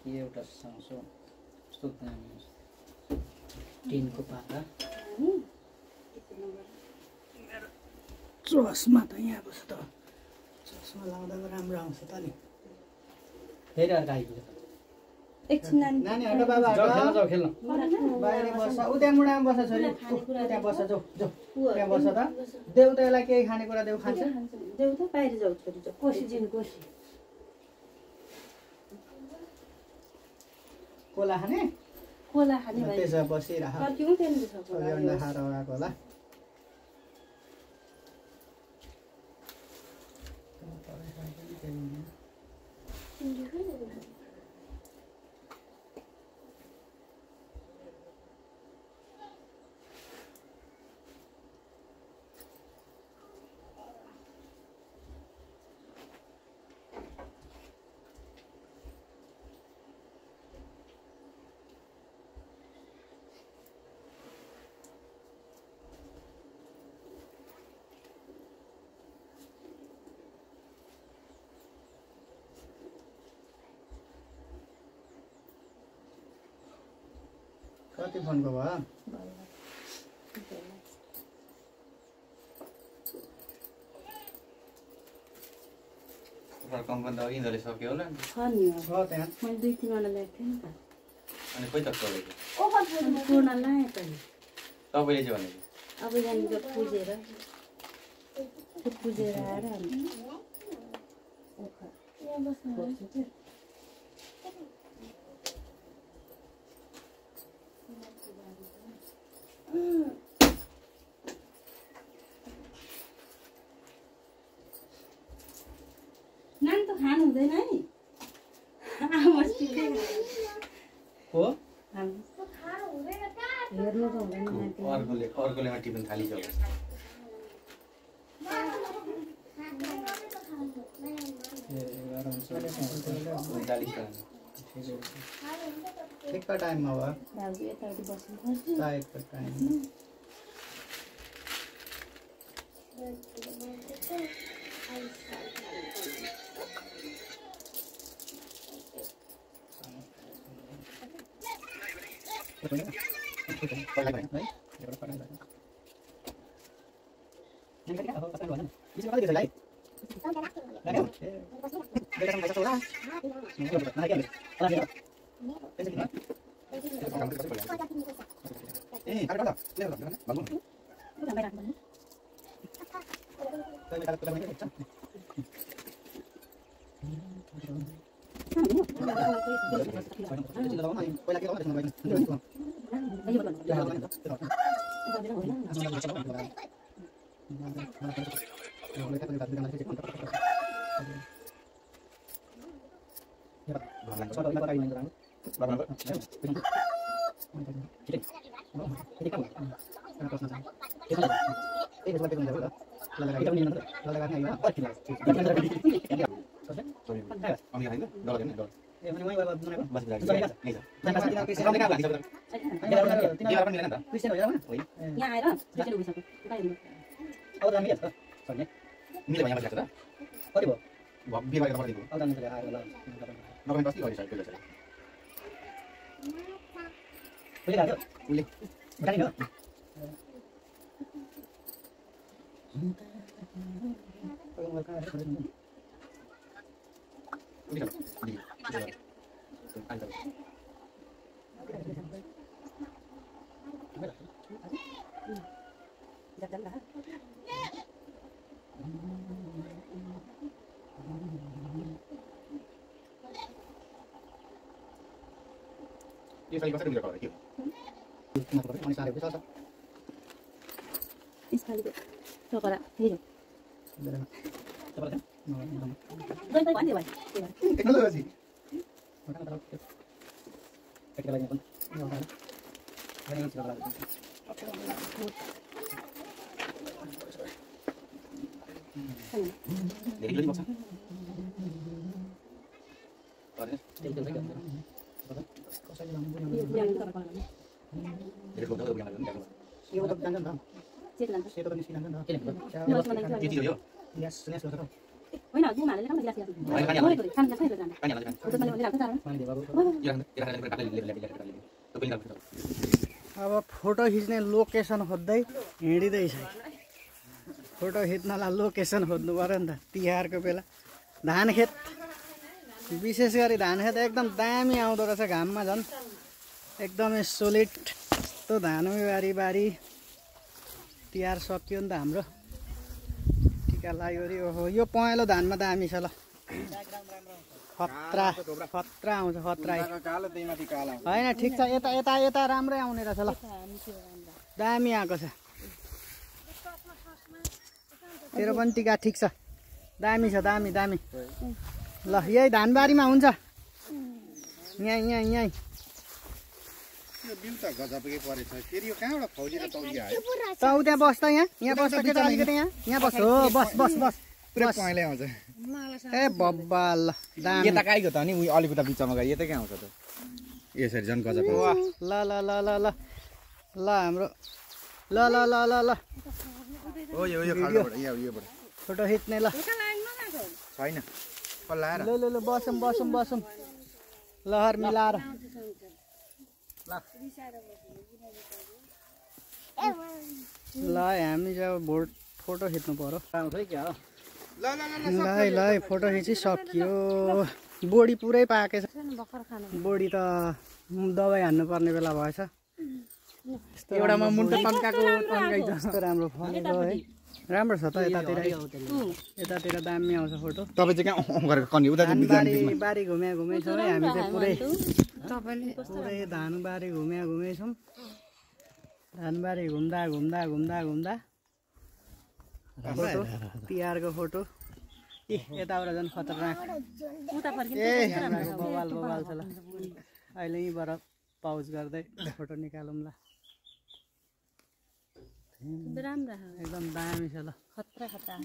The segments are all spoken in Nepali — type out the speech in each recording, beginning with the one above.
कि एउटा साउँसो यस्तो दामी टिनको पाता चस्मा त यहाँ बस्छ त चस्मा लाउँदा राम्रो आउँछ त नि फेरि अर्को आइपुग्यो एकछिन नानी हट बाबा जाऊ खेल्न बाहिर बस्छ उ त्यहाँ मुडामा बस्छ छोरी त्यहाँ बस्छ जाऊ जाऊ त्यहाँ बस्छ त देऊ त यसलाई केही खानेकुरा देऊ खान्छ देऊ त बाहिर जाऊ छोरी जाऊ कोसी जिन कोसी कोला खाने कोला खाने भाइ त्यसो बसिरह फर्किउँ फेरि छ कोला अन्डा खाएर आएको होला कति फोनको भयो कम्पनी त अघि यिनीहरूले सक्यो होला नि छ नि छ त्यहाँ मैले 2-3 वटा ल्याएको थिएँ नि त अनि खोइ त चलेको पूर्ण लाएँ त तपाईँले चाहिँ भनेको अब यहाँनिर पुजेर आएर अनि नान त खानु हुँदैन है हो हेर्नु त हुँदैन अर्कोले टिफिन खाली छ ठिक्क टाइममा भयो दाजु यताउति बस्नु चाहेको time Ini kali pasar udah kalau gitu. यसपालि चोकरा हेर्यो Teknologi. Jadi dulu maksud. Jadi kalau udah yang lain Iya untuk dandan dong. Situ Situ kan isi dandan dong. Mas mana Jadi yo. Yes, senes lo terus. होइन गुम हालेर काम गिलास गिलास Paani खान गिलास खान जान्छ Paani हाल्नु उता मैले ल्याएको चार पानी दे बाबु यो राख्नु काट्दै ले तो पनि लाग्छ अब फोटो खिच्ने लोकेसन खोज्दै हिँडिँदैछ फोटो खिच्नलाई लोकेसन खोज्नु पर्यो नि त तिहारको बेला धान खेत विशेष गरी धान खेत एकदम दामी आउँदो रहेछ घाममा झन् एकदमै सोलिड यस्तो धान बारी बारी तिहार सकियो नि त हाम्रो टिका लाग्यो अरे ओहो यो पहेँलो धानमा दामी छ ल खतरा खतरा आउँछ खतरा कालो त्यहीमाथि काला होइन ठिक छ यता यता यता राम्रै आउने रहेछ ल दामी आएको छ तेरो पनि टिका ठिक छ दामी छ दामी दामी ल यही धानबारीमा हुन्छ यहीँ यो बिल त गजबकै परेछ फेरि यो कहाँबाट फौजी र तौली आयो त उ त्यहाँ बस्दा यहाँ बस्दा केटा अलिकति यहाँ बस हो बस बस बस पुरै पहेँलै आउँछ ए बब्बा ल दामी यता काहीको त अनि उयो अलिकता बिचमा गयो यता कहाँ आउँछ त यसरी झन् गजब वाह ल ल ल ल ल ल हाम्रो ल ल ल ल ल हो यो खालबाट योबाट फोटो खिच्ने ल छैन पल्लाएर ल ल ल बसौँ बसौँ बसौँ लहर मिलाएर ल हामी चाहिँ अब फोटो खिच्नु पर्यो आउँछ है क्या ल ल फोटो खिचिसक्यो बोडी पुरै पाकेछ बोडी त दबाई हान्नु पर्ने बेला भएछ एउटामा मुन्टो तन्काको तन्काइ जस्तो राम्रो फलेको है राम्रो छ त यतातिर यतातिर दामी आउँछ फोटो तपाईँ चाहिँ कहाँ गरेको कन्नी उता बारी बारी घुम्या घुमे छौँ है हामी चाहिँ पुरै पुरै धानबारी घुम्या घुमे छौँ धानबारी घुम्दा घुम्दा घुम्दा घुम्दा फोटो तिहारको फोटो ए यताबाट झन् खतरनाक ए बवाल बवाल छ ल अहिले यहीँबाट पाउज गर्दै फोटो निकालौँ ल एकदम दामी छ ल खतरा खतरा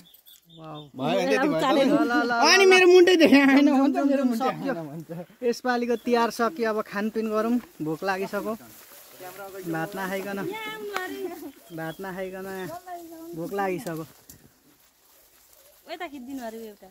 अनि मेरो मुन्टै देखेँ होइन हुन्छ मेरो सक्यो यसपालिको तिहार सक्यो अब खानपिन गरौँ भोक लागिसक्यो भात नखाइकन भोक लागिसक्यो यता खिचिदिनु अरे एउटा